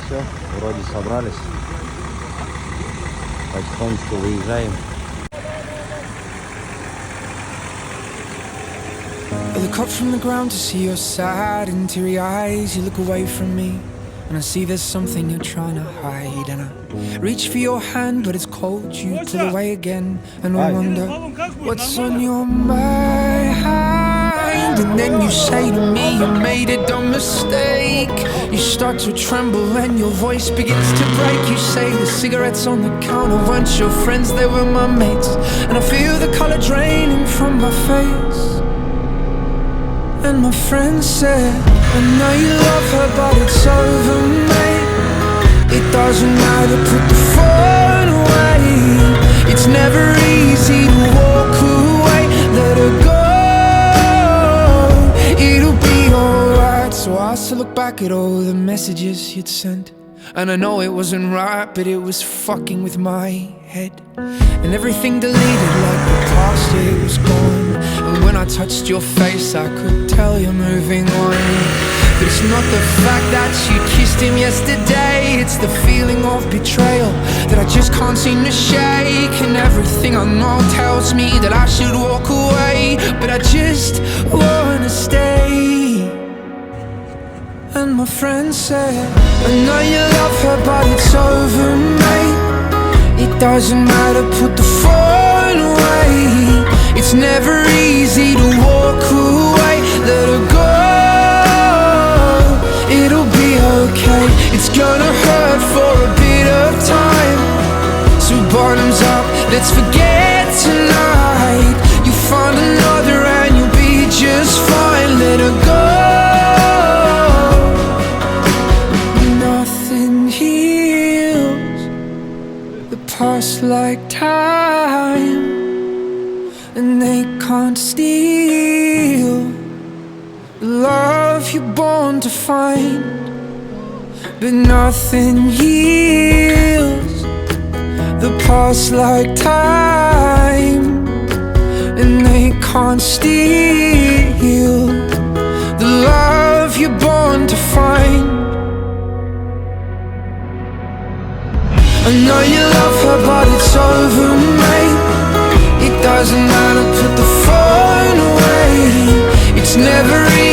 все, вроде собрались. Потихонечку выезжаем. I look up from the ground to see your sad and teary eyes. You look away from me and I see there's something you're trying to hide. And I reach for your hand but it's cold. You pull away again and I wonder what's on your mind. And then you say to me you made a dumb mistake. You start to tremble and your voice begins to break. You say the cigarettes on the counter weren't your friends, they were my mates. And I feel the color draining from my face. And my friend said, I know you love her but it's over, mate. It doesn't matter, put the phone away. It's never easy to walk away. Let her go, it'll be alright. So I still look back at all the messages you'd sent. And I know it wasn't right, but it was fucking with my head. And everything deleted like the past, it was gone. And when I touched your face, I could tell you're moving on. But it's not the fact that you kissed him yesterday. It's the feeling of betrayal that I just can't seem to shake. And everything I know tells me that I should walk away, but I just wanna stay. And my friend said, I know you love her but it's over, mate. It doesn't matter, put the phone away. It's never easy to walk away. Let her go, it'll be okay. It's gonna hurt for a bit of time. So bottoms up, let's forget tonight. You find another and you'll be just fine. Let her go. Past like time, and they can't steal the love you're born to find. But nothing heals the past like time, and they can't steal the love you're born to find. I know you love her but it's over, mate. It doesn't matter, put the phone away. It's never easy